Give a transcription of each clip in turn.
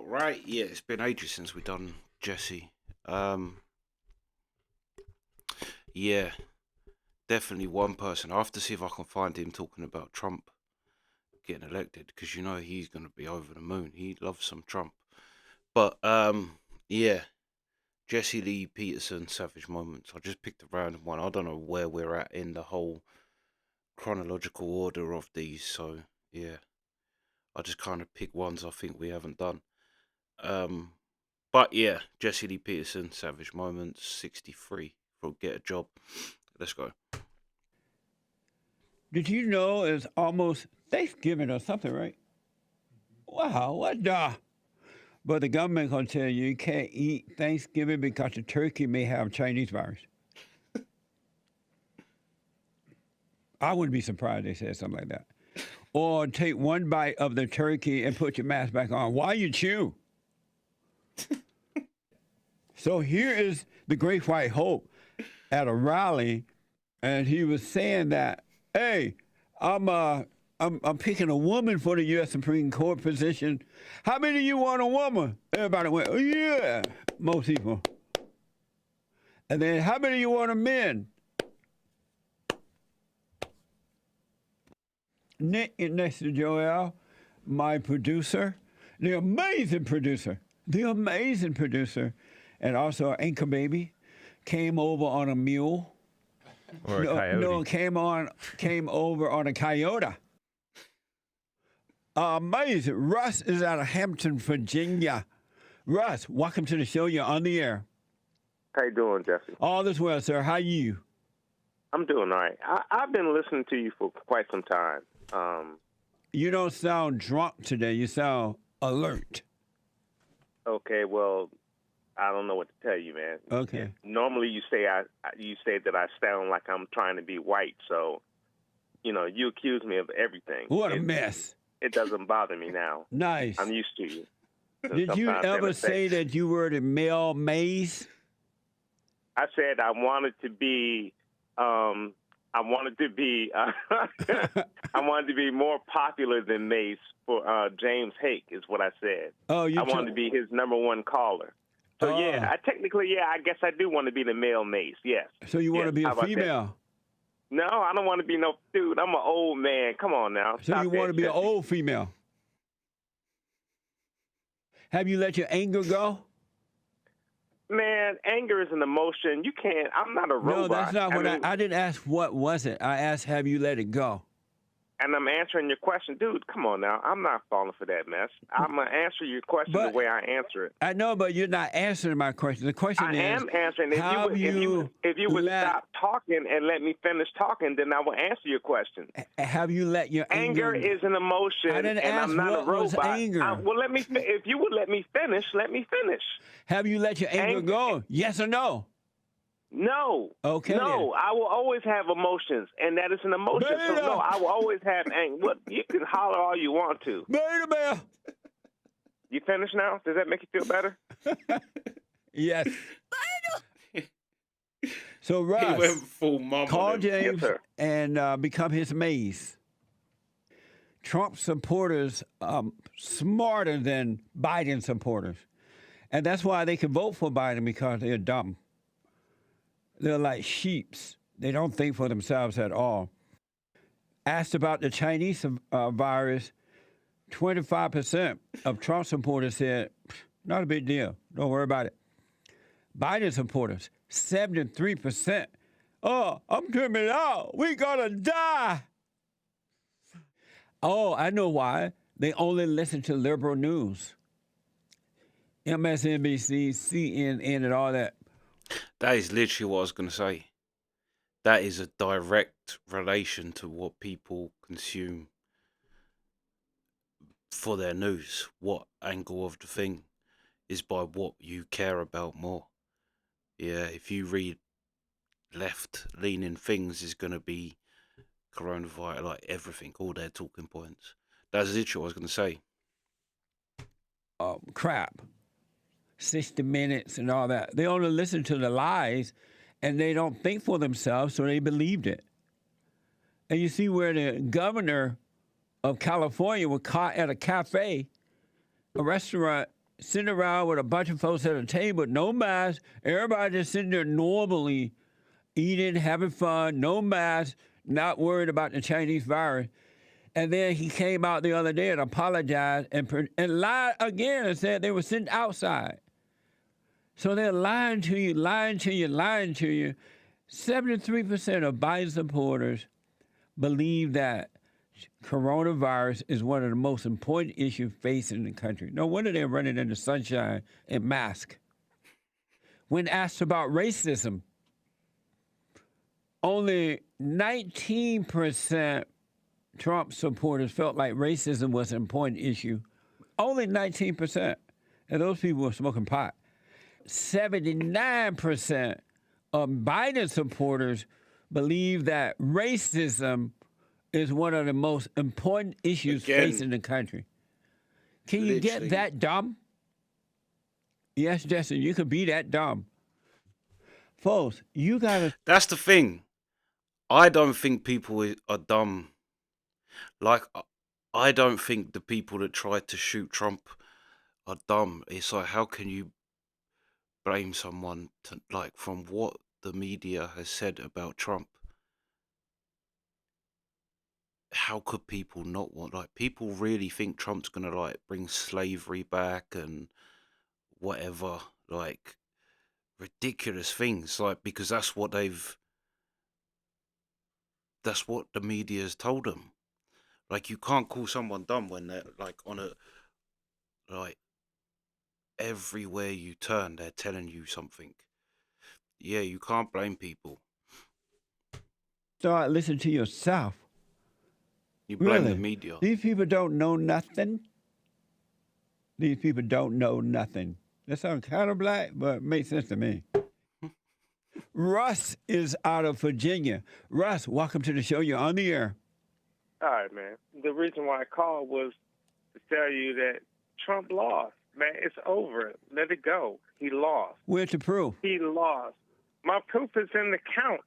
right. Yeah, it's been ages since we done Jesse. Um, yeah, definitely one person. I have to see if I can find him talking about Trump getting elected because you know he's gonna be over the moon. He loves some Trump. But yeah, Jesse Lee Peterson, Savage Moments. I just picked a random one. I don't know where we're at in the whole chronological order of these, so yeah, I just kind of pick ones I think we haven't done. Um, but yeah, Jesse Lee Peterson, Savage Moments, 63 for Get a Job. Let's go. Did you know it's almost Thanksgiving or something, right? Wow, what the? But the government gonna tell you can't eat Thanksgiving because the turkey may have Chinese virus. I wouldn't be surprised they said something like that. Or take one bite of the turkey and put your mask back on. Why you chew? So here is the Great White Hope at a rally, and he was saying that, hey, I'm I'm picking a woman for the U.S. Supreme Court position. How many of you want a woman? Everybody went, oh, yeah, most people. And then how many of you want a man? Nick next to Joel, my producer, the amazing producer, and also our anchor baby, came over on a mule. Or a coyote. No, came over on a coyote. Amazing. Russ is out of Hampton, Virginia. Russ, welcome to the show. You're on the air. How you doing, Jesse? All is well, sir. How you? I'm doing all right. I've been listening to you for quite some time. You don't sound drunk today. You sound alert. Okay, well, I don't know what to tell you, man. Okay. Normally, you say that I sound like I'm trying to be white, so you accuse me of everything. What a mess. It doesn't bother me now. Nice. I'm used to you. Did you ever say that you were the male Mays? I said I wanted to be. I wanted to be more popular than Mace for James Hake is what I said. Oh, I wanted to be his number one caller. So I guess I do want to be the male Mace. Yes. So you want to be a female? That? No, I don't want to be no dude. I'm an old man. Come on now. So you want to be an old female? Have you let your anger go? Man, anger is an emotion. You can't. I'm not a robot. No, that's not what I didn't ask. What was it? I asked, have you let it go? And I'm answering your question. Dude, come on now. I'm not falling for that mess. I'm going to answer your question the way I answer it. I know, but you're not answering my question. The question is, I am answering. If you would stop talking and let me finish talking, then I will answer your question. Have you let your anger is an emotion, I didn't and ask I'm not what a robot. was anger. If you would let me finish, let me finish. Have you let your anger go? Yes or no? No. Okay. No, I will always have emotions, and that is an emotion. So no, I will always have anger. What you can holler all you want to. Beta. You finished now? Does that make you feel better? Yes. So Russ, He went full mom call on him. James Yes, sir. and become his maze. Trump supporters smarter than Biden supporters, and that's why they can vote for Biden because they're dumb. They're like sheeps. They don't think for themselves at all. Asked about the Chinese virus, 25% of Trump supporters said, not a big deal. Don't worry about it. Biden supporters, 73%. Oh, I'm trimming out. We gonna die. Oh, I know why. They only listen to liberal news. MSNBC, CNN, and all that. That is literally what I was going to say. That is a direct relation to what people consume for their news. What angle of the thing is by what you care about more. Yeah, if you read left-leaning things, is going to be coronavirus, like everything, all their talking points. That's literally what I was going to say. Crap. 60 Minutes and all that. They only listen to the lies and they don't think for themselves, so they believed it. And you see where the governor of California was caught at a cafe, a restaurant, sitting around with a bunch of folks at a table, no mask. Everybody just sitting there normally eating, having fun, no mask, not worried about the Chinese virus. And then he came out the other day and apologized and lied again and said they were sitting outside. So they're lying to you, lying to you, lying to you. 73% of Biden supporters believe that coronavirus is one of the most important issues facing the country. No wonder they're running in the sunshine in masks. When asked about racism, only 19% Trump supporters felt like racism was an important issue. Only 19%. And those people were smoking pot. 79% of Biden supporters believe that racism is one of the most important issues facing the country. Can you get that dumb? Yes, Justin, you could be that dumb. Folks, you gotta... That's the thing. I don't think people are dumb. Like, I don't think the people that tried to shoot Trump are dumb. It's like, how can you blame someone from what the media has said about Trump? How could people not want, people really think Trump's gonna bring slavery back and whatever, ridiculous things, because that's what the media has told them. You can't call someone dumb when they're on a everywhere you turn they're telling you something. Yeah, you can't blame people. Start listening to yourself. You blame Really? the media. These people don't know nothing. These people don't know nothing. That sounds kind of black, but it makes sense to me. Russ is out of Virginia. Russ, welcome to the show. You're on the air. All right, man. The reason why I called was to tell you that Trump lost. Man, it's over. Let it go. He lost. Where's the proof? He lost. My proof is in the count.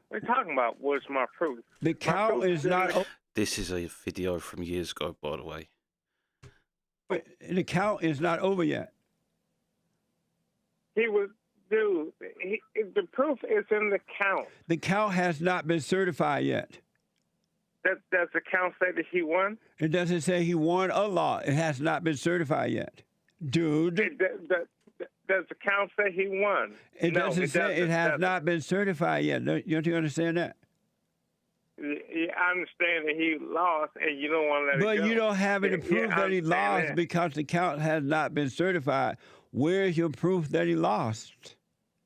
What are you talking about? What's my proof? The count is not... This is a video from years ago, by the way. The count is not over yet. He was... Dude, the proof is in the count. The count has not been certified yet. Does the count say that he won? It doesn't say he won a lot. It has not been certified yet. Dude. Does the count say he won? It doesn't say it has not been certified yet. Don't you understand that? Yeah, I understand that he lost, and you don't want to let it go. But you don't have any proof that he lost because the count has not been certified. Where's your proof that he lost?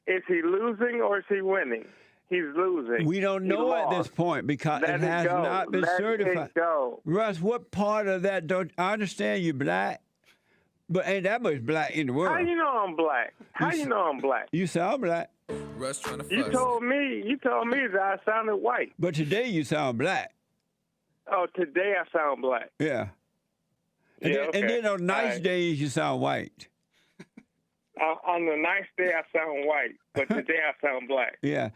Is he losing or is he winning? He's losing. We don't know at this point because it has not been certified. Let it go. Russ, what part of that don't I understand you black? But ain't that much black in the world. How you know I'm black? How you know I'm black? You sound black. Russ trying to fuss. You told me that I sounded white. But today you sound black. Oh, today I sound black. Yeah. And, then on nice days you sound white. On the nice day I sound white, but today I sound black. Yeah.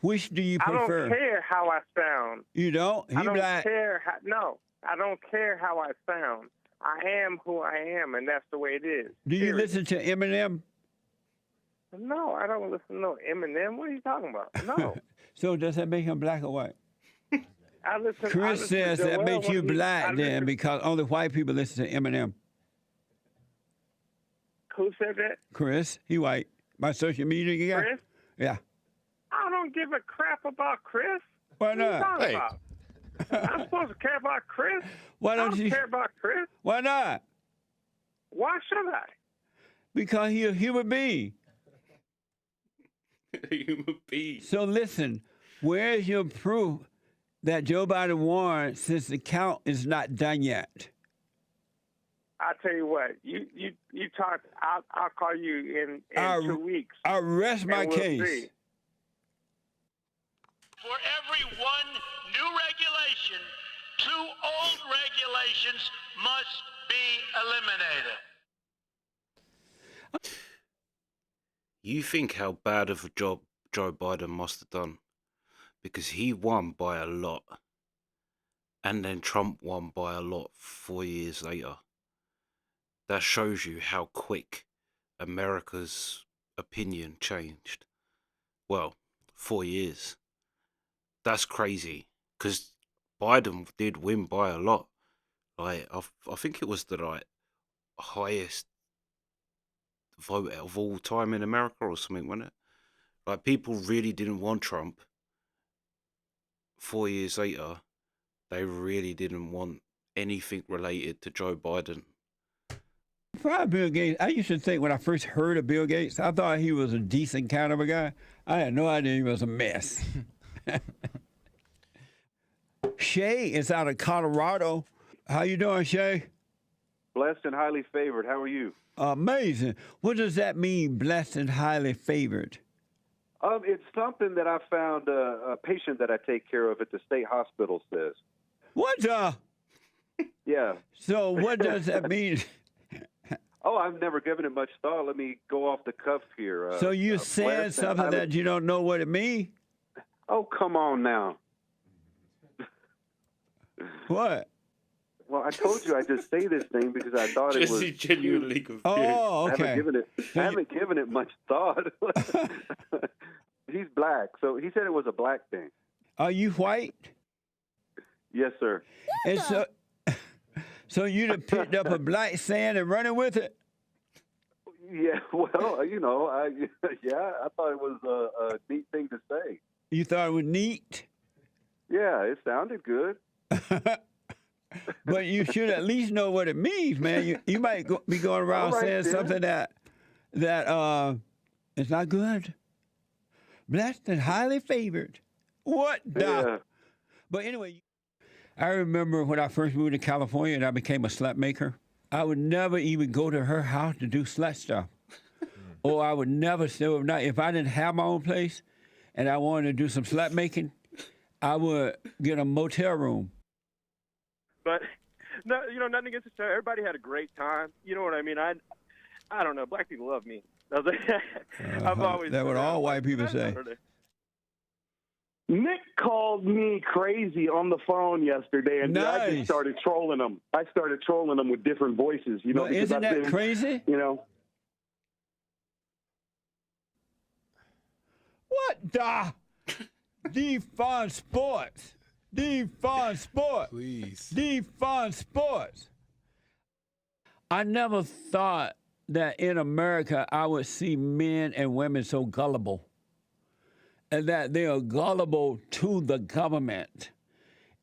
Which do you prefer? I don't care how I sound. You don't? I don't black. care. No, I don't care how I sound. I am who I am, and that's the way it is. Do you listen to Eminem? No, I don't listen to no Eminem. What are you talking about? No. So does that make him black or white? Chris says that makes you black then because only white people listen to Eminem. Who said that? Chris. He white. My social media guy. Chris? Yeah. I don't give a crap about Chris. Why not? What are you talking about? I'm supposed to care about Chris? Why don't you care about Chris? Why not? Why should I? Because he's a human being. A human being. So listen, where is your proof that Joe Biden won since the count is not done yet? I'll tell you what. You talk. I'll call you in 2 weeks. I'll rest my case. See. For every one new regulation, 2 old regulations must be eliminated. You think how bad of a job Joe Biden must have done, because he won by a lot, and then Trump won by a lot 4 years later. that shows you how quick America's opinion changed. Well, 4 years. That's crazy because Biden did win by a lot. Like I think it was the highest vote of all time in America or something, wasn't it? Like people really didn't want Trump. 4 years later, they really didn't want anything related to Joe Biden. Probably Bill Gates. I used to think when I first heard of Bill Gates, I thought he was a decent kind of a guy. I had no idea he was a mess. Shay is out of Colorado. How you doing, Shay? Blessed and highly favored. How are you? Amazing. What does that mean, blessed and highly favored? It's something that I found a patient that I take care of at the state hospital says. What the? Yeah. So what does that mean? Oh, I've never given it much thought. Let me go off the cuff here. So you said something that you don't know what it means? Oh, come on now. What? Well, I told you I just say this thing because I thought it was genuinely confused. Oh, okay. I haven't given it much thought. He's black, so he said it was a black thing. Are you white? Yes, sir. And so you done picked up a black sand and running with it? Yeah, well, I thought it was a neat thing to say. You thought it was neat? Yeah, it sounded good. But you should at least know what it means, man. You might be going around saying something that is not good. Blessed and highly favored. What the? Yeah. But anyway, I remember when I first moved to California and I became a slut maker, I would never even go to her house to do slut stuff. Or I would never stay overnight. If I didn't have my own place and I wanted to do some slut making, I would get a motel room. But no, nothing against the show. Everybody had a great time. You know what I mean? I don't know. Black people love me. I've always. That's what all white people say. Nick called me crazy on the phone yesterday, and I just started trolling him. I started trolling him with different voices. Well, isn't that crazy? What the? Defund sports. Defund sports. Please. Defund sports. I never thought that in America I would see men and women so gullible. And that they are gullible to the government.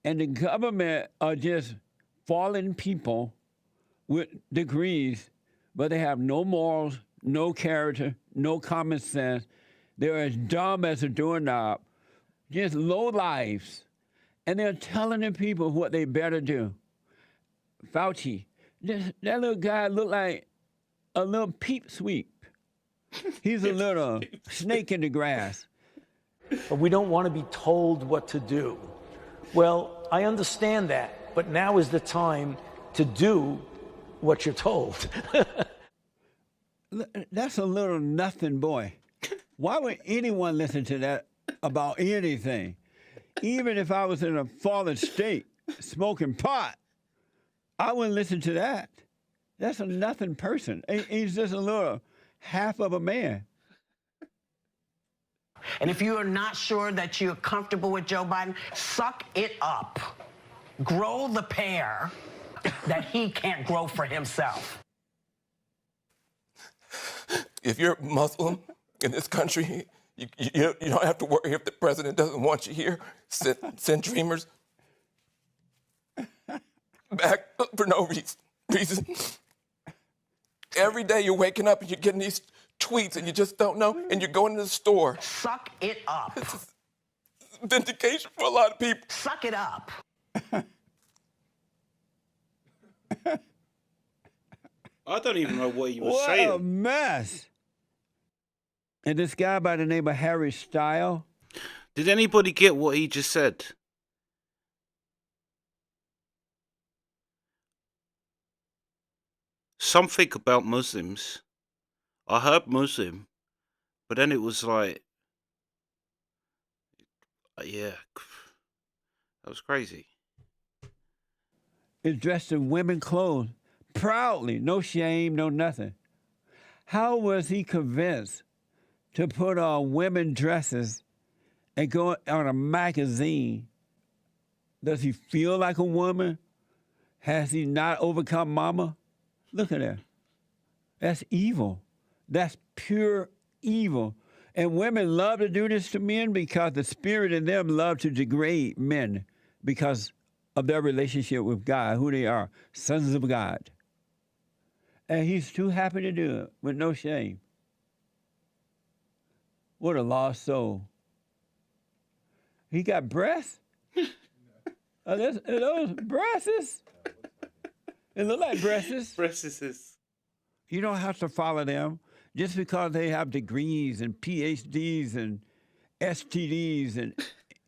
And the government are just fallen people with degrees, but they have no morals, no character, no common sense. They're as dumb as a doorknob, just low lives. And they're telling the people what they better do. Fauci, that little guy looked like a little peep sweep. He's a little snake in the grass. But we don't want to be told what to do. Well, I understand that, but now is the time to do what you're told. That's a little nothing boy. Why would anyone listen to that about anything? Even if I was in a fallen state smoking pot, I wouldn't listen to that. That's a nothing person. He's just a little half of a man. And if you are not sure that you're comfortable with Joe Biden, suck it up. Grow the pear that he can't grow for himself. If you're Muslim in this country, you don't have to worry if the president doesn't want you here. Send dreamers back for no reason. Every day you're waking up and you're getting these tweets and you just don't know, and you're going to the store. Suck it up. This is vindication for a lot of people. Suck it up. I don't even know what he was saying. What a mess. And this guy by the name of Harry Style. Did anybody get what he just said? Something about Muslims. I heard Muslim, but then it was like, yeah, that was crazy. Is dressed in women clothes, proudly, no shame, no nothing. How was he convinced to put on women dresses and go on a magazine? Does he feel like a woman? Has he not overcome mama? Look at that. That's evil. That's pure evil. And women love to do this to men because the spirit in them love to degrade men because of their relationship with God, who they are, sons of God. And he's too happy to do it with no shame. What a lost soul. He got breasts? Are those breasts? It look like breasts. Breasts. You don't have to follow them just because they have degrees and PhDs and STDs and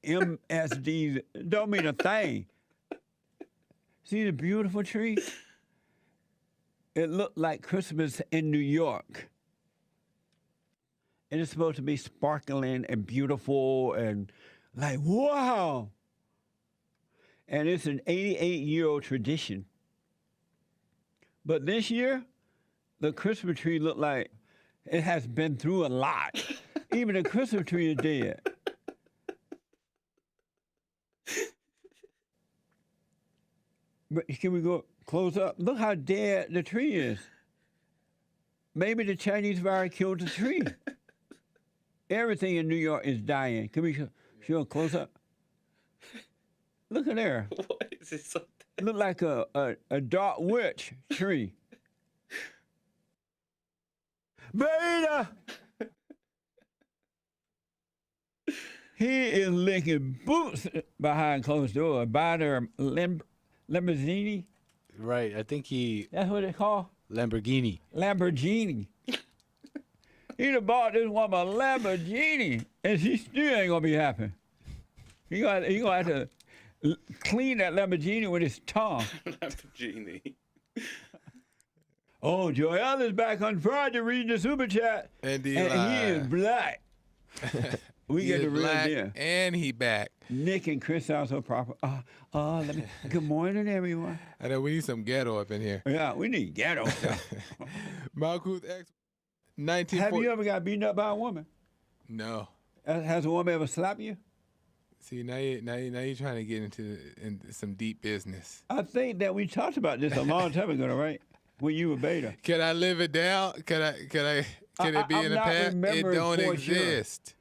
MSDs. Don't mean a thing. See the beautiful tree? It looked like Christmas in New York. And it's supposed to be sparkling and beautiful and like, wow. And it's an 88-year-old tradition. But this year, the Christmas tree looked like it has been through a lot. Even the Christmas tree is dead. But can we go close up? Look how dead the tree is. Maybe the Chinese virus killed the tree. Everything in New York is dying. Can we show a close up? Look at there. What is this? Look like a dark witch tree. Beta! He is licking boots behind closed doors. Buying her Lamborghini. Right. I think he. That's what it's called? Lamborghini. Lamborghini. He done bought this woman a Lamborghini, and she still ain't gonna be happy. He gonna have to clean that Lamborghini with his tongue. Lamborghini. Oh, Joel is back on Friday reading the super chat. And he is black. We get the real deal. And he back. Nick and Chris sound so proper. Good morning, everyone. I know we need some ghetto up in here. Yeah, we need ghetto. Malkuth X 1940. Have you ever got beaten up by a woman? No. Has a woman ever slapped you? See, now you're trying to get into some deep business. I think that we talked about this a long time ago, right? When you were beta. Can I live it down? Can it be in the past? It don't exist. Sure.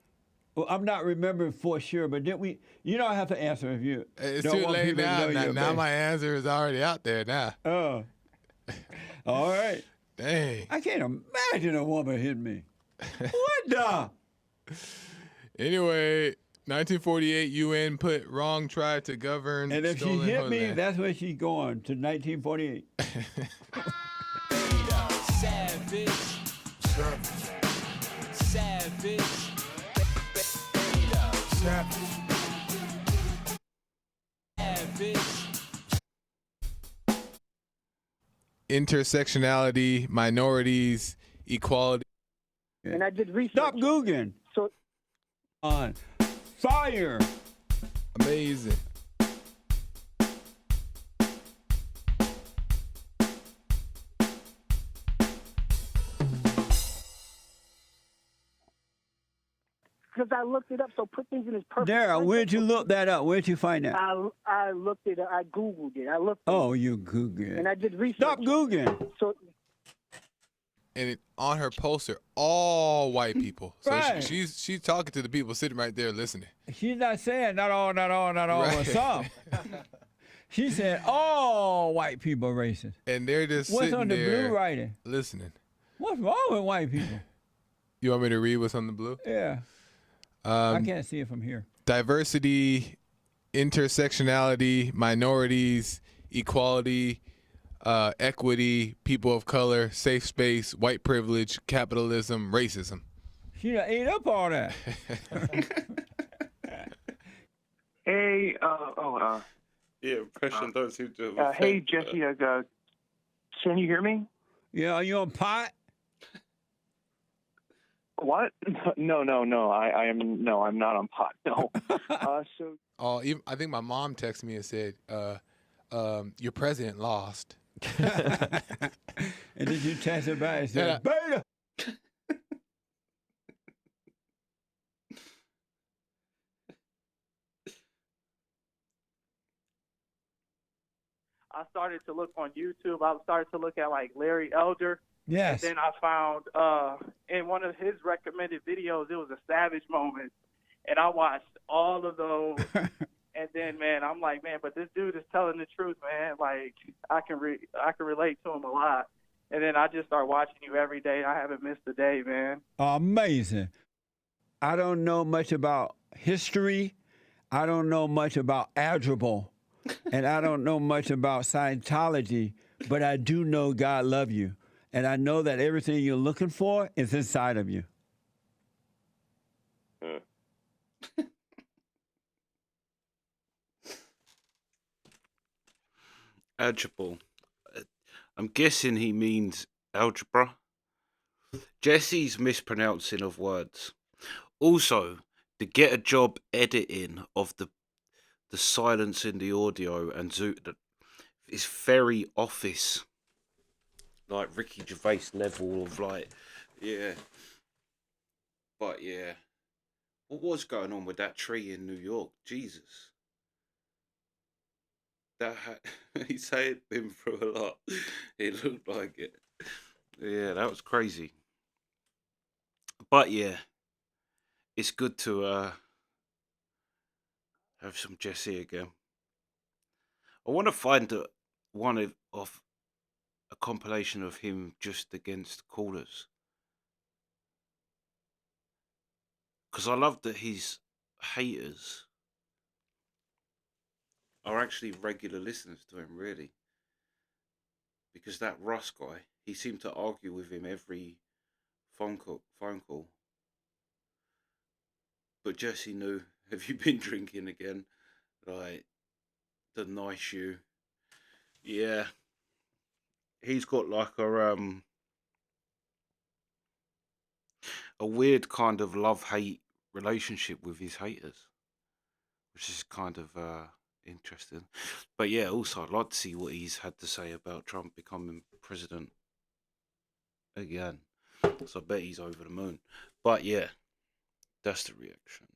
Well, I'm not remembering for sure, but didn't we? You don't have to answer if you. It's don't too want late people to now. know Now my answer is already out there now. Oh. All right. Dang. I can't imagine a woman hitting me. What the? Anyway, 1948, UN put wrong tried to govern. And if she stolen hit me, homeland. that's where she's going, to 1948. Savage. Savage. Intersectionality, minorities, equality. And I did research. Stop Googling. So on fire. Amazing. because I looked it up, so put things in its perfect. Daryl, where'd you look that up? Where'd you find that? I looked it up. I Googled it. Oh, you Googled. And I did research. Stop Googling. So. And on her poster, all white people. So right. she's talking to the people sitting right there listening. She's not saying not all, Right. or some. She said all white people are racist. And they're just what's sitting on the there blue writing? listening. What's wrong with white people? You want me to read what's on the blue? Yeah. I can't see it from here. Diversity, intersectionality, minorities, equality, equity, people of color, safe space, white privilege, capitalism, racism. She done ate up all that. Hey, yeah, question those who do. Hey, Jesse, can you hear me? Yeah, are you on pot? What? No. I am. No, I'm not on pot. No. I think my mom texted me and said, "Your president lost." And then you text her back and say, beta. I started to look on YouTube. I started to look at like Larry Elder. Yes. And then I found in one of his recommended videos, it was a Savage moment. And I watched all of those. And then, man, I'm like, man, but this dude is telling the truth, man. Like, I can relate to him a lot. And then I just start watching you every day. I haven't missed a day, man. Amazing. I don't know much about history. I don't know much about algebra. And I don't know much about Scientology, but I do know God love you. And I know that everything you're looking for is inside of you. Algebra. I'm guessing he means algebra. Jesse's mispronouncing of words. Also, to get a job editing of the silence in the audio and Zoom is very Office, like Ricky Gervais level of like, yeah. But yeah, what was going on with that tree in New York? Jesus. That he's been through a lot. It looked like it. Yeah, that was crazy. But yeah, it's good to have some Jesse again. I want to find one of a compilation of him just against callers, because I love that his haters are actually regular listeners to him, really. Because that Russ guy, he seemed to argue with him every phone call. But Jesse knew, have you been drinking again? Like, the nice you. Yeah. He's got like a weird kind of love-hate relationship with his haters, which is kind of interesting. But yeah, also I'd like to see what he's had to say about Trump becoming president again. So I bet he's over the moon. But yeah, that's the reaction.